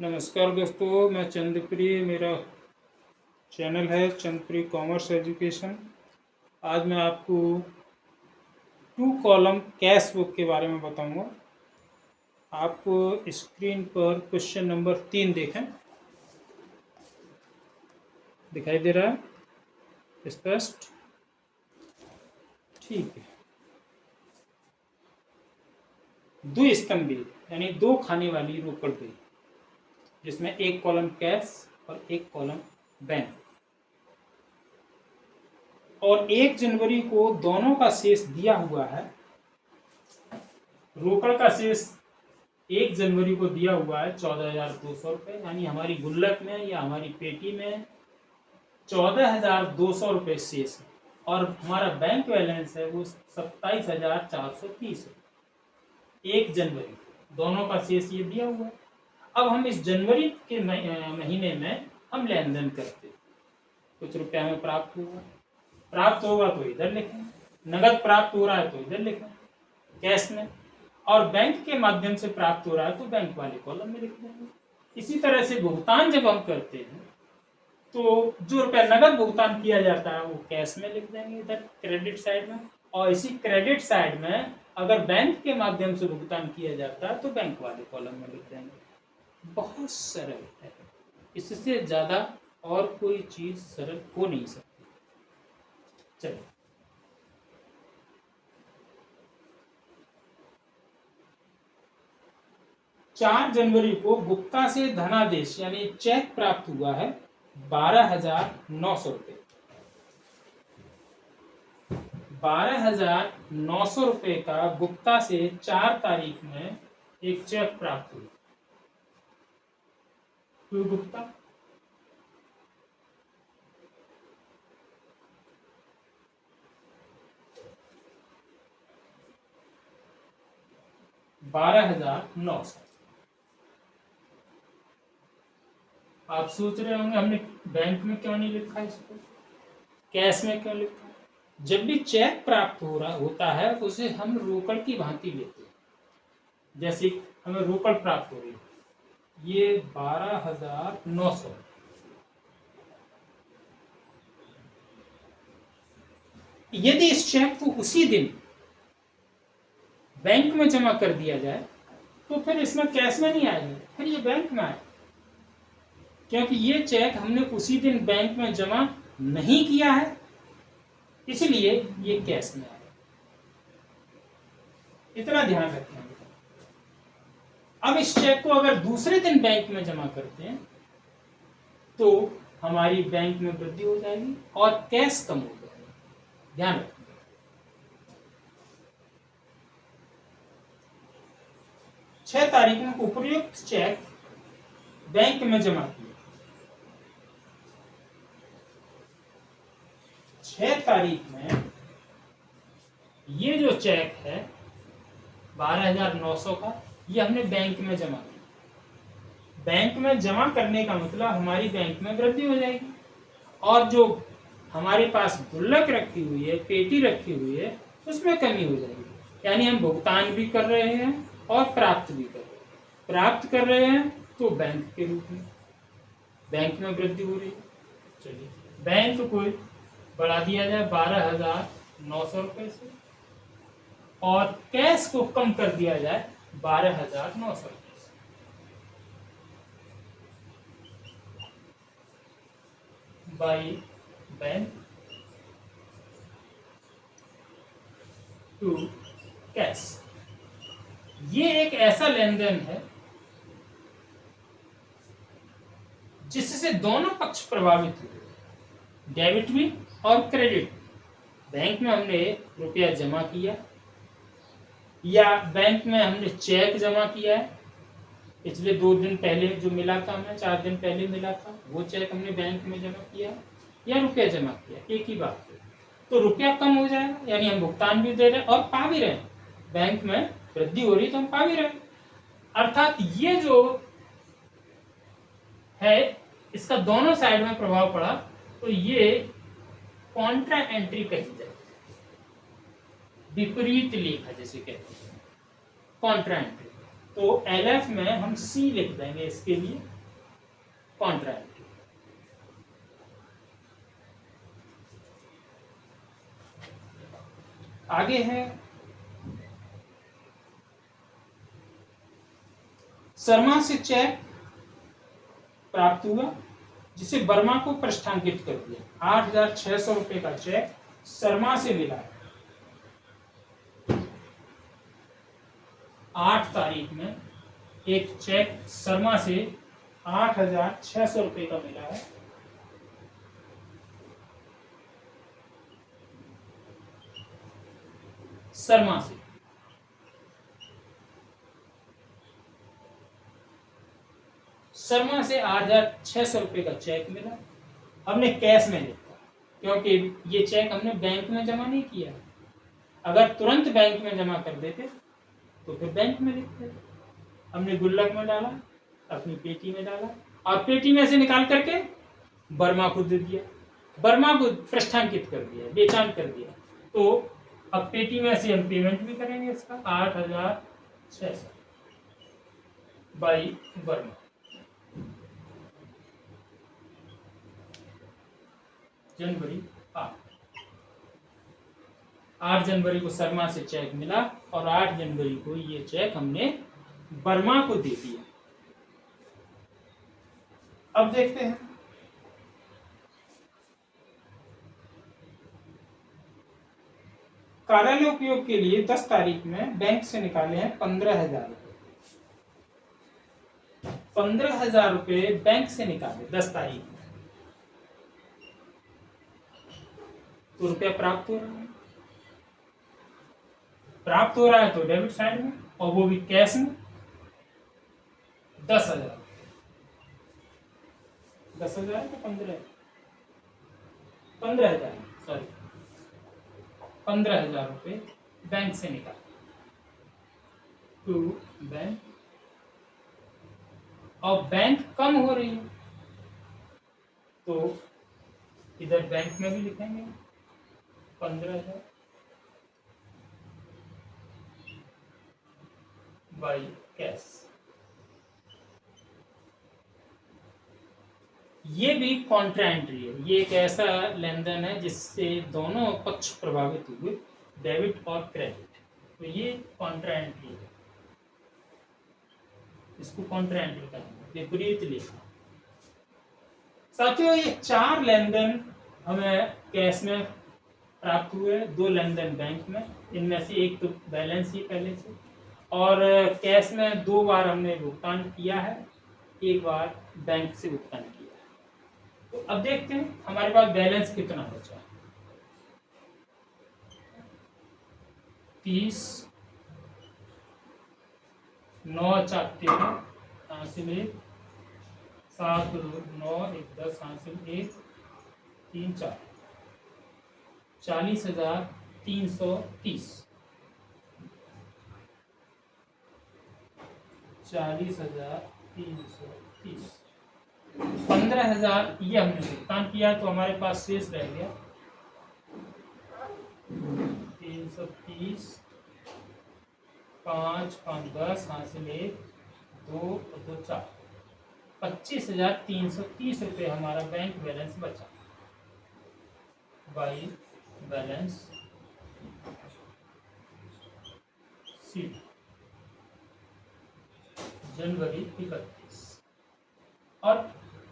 नमस्कार दोस्तों, मैं चंद्रप्रिय, मेरा चैनल है चंद्रप्रिय कॉमर्स एजुकेशन। आज मैं आपको 2 कॉलम कैश बुक के बारे में बताऊंगा। आप स्क्रीन पर क्वेश्चन नंबर 3 देखें, दिखाई दे रहा है स्पष्ट? ठीक है। द्विस्तंभी यानी 2 खाने वाली रोकड़ गई, जिसमें 1 कॉलम कैश और 1 कॉलम बैंक, और 1 जनवरी को दोनों का शेष दिया हुआ है। रोकड़ का शेष 1 जनवरी को दिया हुआ है 14,200 रुपये, यानी हमारी गुल्लक में या हमारी पेटी में 14,200 रुपये शेष है, और हमारा बैंक बैलेंस है वो 27,430 है। 1 जनवरी दोनों का शेष ये दिया हुआ है। अब हम इस जनवरी के महीने में हम लेन देन करते, कुछ रुपया हमें प्राप्त होगा तो इधर लिखें, नगद प्राप्त हो रहा है तो इधर लिखें कैश में, और बैंक के माध्यम से प्राप्त हो रहा है तो बैंक वाले कॉलम में लिख देंगे। इसी तरह से भुगतान जब हम करते हैं तो जो रुपया नगद भुगतान किया जाता है वो कैश में लिख देंगे इधर क्रेडिट साइड में, और इसी क्रेडिट साइड में अगर बैंक के माध्यम से भुगतान किया जाता है तो बैंक वाले कॉलम में लिख देंगे। बहुत सरल है, इससे ज्यादा और कोई चीज सरल हो नहीं सकती। चलिए, चार जनवरी को गुप्ता से धनादेश यानी चेक प्राप्त हुआ है 12,900 रुपये। 12,900 रुपये का गुप्ता से 4 तारीख में एक चेक प्राप्त हुआ। क्यों गुप्ता? $12,900। आप सोच रहे होंगे हमने बैंक में क्यों नहीं लिखा इसको, कैश में क्यों लिखा? जब भी चेक प्राप्त होता है उसे हम रोकड़ की भांति लेते हैं। जैसे हमें रोकड़ प्राप्त हो रही है, ये 12,900, यदि इस चेक को उसी दिन बैंक में जमा कर दिया जाए तो फिर इसमें कैश में नहीं आएगा, फिर ये बैंक में आएगा, क्योंकि ये चेक हमने उसी दिन बैंक में जमा नहीं किया है, इसलिए ये कैश में आएगा। इतना ध्यान रखें। अब इस चेक को अगर दूसरे दिन बैंक में जमा करते हैं तो हमारी बैंक में वृद्धि हो जाएगी और कैश कम हो जाएगा। ध्यान रखें। 6 तारीख में उपयुक्त चेक बैंक में जमा किया। 6 तारीख में ये जो चेक है 12,900 का, ये हमने बैंक में जमा किया। बैंक में जमा करने का मतलब हमारी बैंक में वृद्धि हो जाएगी, और जो हमारे पास गुल्लक रखी हुई है, पेटी रखी हुई है, उसमें कमी हो जाएगी। यानी हम भुगतान भी कर रहे हैं और प्राप्त भी कर रहे हैं। प्राप्त कर रहे हैं तो बैंक के रूप में, बैंक में वृद्धि हो रही है। चलिए, बैंक को बढ़ा दिया जाए 12,900 रुपये से, और कैश को कम कर दिया जाए 12,900 रुपये से। By bank to cash. ये एक ऐसा लेन देन है जिससे दोनों पक्ष प्रभावित हुए, डेबिट भी और क्रेडिट। बैंक में हमने रुपया जमा किया या बैंक में हमने चेक जमा किया है, पिछले 2 दिन पहले जो मिला था, हमें 4 दिन पहले मिला था, वो चेक हमने बैंक में जमा किया या रुपया जमा किया, एक ही बात है। तो रुपया कम हो जाएगा, यानी हम भुगतान भी दे रहे हैं और पा भी रहे हैं। बैंक में वृद्धि हो रही तो हम पा भी रहे हैं। अर्थात ये जो है इसका दोनों साइड में प्रभाव पड़ा, तो ये कॉन्ट्रा एंट्री कही जाए, विपरीत लेखा जैसे कहते हैं, कॉन्ट्रा एंट्री। तो एलएफ में हम सी लिख देंगे इसके लिए, कॉन्ट्रा एंट्री। आगे है शर्मा से चेक प्राप्त हुआ जिसे वर्मा को प्रस्थांकित कर दिया। 8,600 रुपए का चेक शर्मा से मिला है। 8 तारीख में एक चेक शर्मा से 8,600 रुपए का मिला है। शर्मा से शर्मा से 8,600 रुपए का चेक मिला। हमने कैश में लिखा क्योंकि ये चेक हमने बैंक में जमा नहीं किया। अगर तुरंत बैंक में जमा कर देते तो फिर बैंक में लिखते। हमने गुल्लक में डाला, अपनी पेटी में डाला और पेटी में से निकाल करके वर्मा को दे दिया। वर्मा को प्रस्थांकित कर दिया, बेचान कर दिया। तो अब पेटी में से हम पेमेंट भी करेंगे इसका 8,600 बाई वर्मा। जनवरी 8 जनवरी को शर्मा से चेक मिला और 8 जनवरी को ये चेक हमने वर्मा को दे दिया। अब देखते हैं कार्यालय उपयोग के लिए 10 तारीख में बैंक से निकाले हैं 15,000 रुपए। 15,000 रुपए बैंक से निकाले 10 तारीख में, तो रुपया प्राप्त हो रहा है। प्राप्त हो रहा है तो डेबिट साइड में, और वो भी कैश में 10,000। 10,000 तो 15,000 सॉरी 15,000 रुपए बैंक से निकाल टू बैंक। और बैंक कम हो रही है तो इधर बैंक में भी लिखेंगे 15,000 बाई कैश। ये भी कॉन्ट्रा एंट्री है। ये एक ऐसा लेन देन है जिससे दोनों पक्ष प्रभावित हुए, डेबिट और क्रेडिट। तो ये कॉन्ट्रा एंट्री है, इसको कॉन्ट्रा एंट्री करेंगे, विपरीत लेखा। साथियों ये 4 लेन देन हमें कैश में प्राप्त हुए, 2 लेन देन बैंक में। इनमें से एक तो बैलेंस ही पहले से, और कैश में 2 बार हमने भुगतान किया है, 1 बार बैंक से भुगतान किया है। तो अब देखते हैं हमारे पास बैलेंस कितना बचा। 30, 9 4 13 हासिल 1, 7 9 1 10 हासिल 1 3 4 40,330 40,330। 15,000 ये हमने भुगतान किया तो हमारे पास शेष रह गया 330, 5 5 10 हासिल 1 2 2 4 25,330 रुपये हमारा बैंक बैलेंस बचा। बाई बैलेंस शीट जनवरी 31। और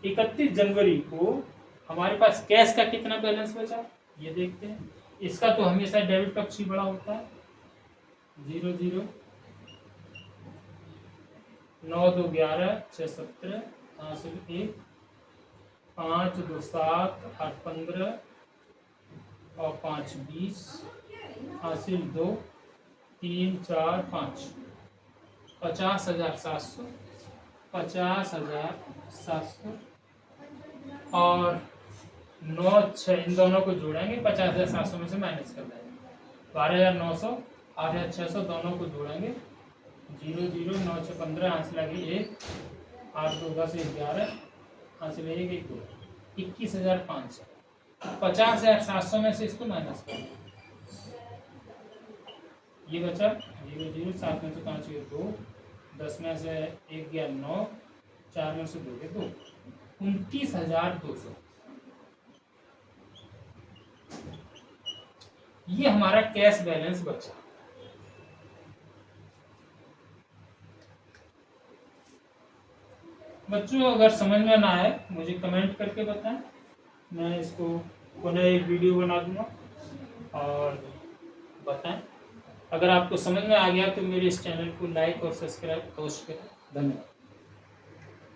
31 जनवरी को हमारे पास कैश का कितना बैलेंस बचा ये देखते हैं। इसका तो हमेशा डेबिट पक्ष ही बड़ा होता है। 0 0 9 2 11 6 17 हासिल 1 5 2 7 8 15 और 5 20 हासिल 2 3 4 5 50,700 50,700 और 9 6 इन दोनों को जोड़ेंगे 50,700 में से माइनस कर देंगे 12,900 8,600 दोनों को जोड़ेंगे 0 0 9 6 15 हासिल लगी 1 8 2 10 11 हासिल 1 1 2 21,500 50,700 में से इसको माइनस कर ये बचा 0 0 7 में से 5 2 10 में से 1 गया 9 4 में से 2 गए 2 29,200। ये हमारा कैश बैलेंस बचा। बच्चों अगर समझ में ना आए मुझे कमेंट करके बताएं, मैं इसको पुनः एक वीडियो बना दूंगा और बताएं। अगर आपको समझ में आ गया तो मेरे इस चैनल को लाइक और सब्सक्राइब अवश्य करें। धन्यवाद।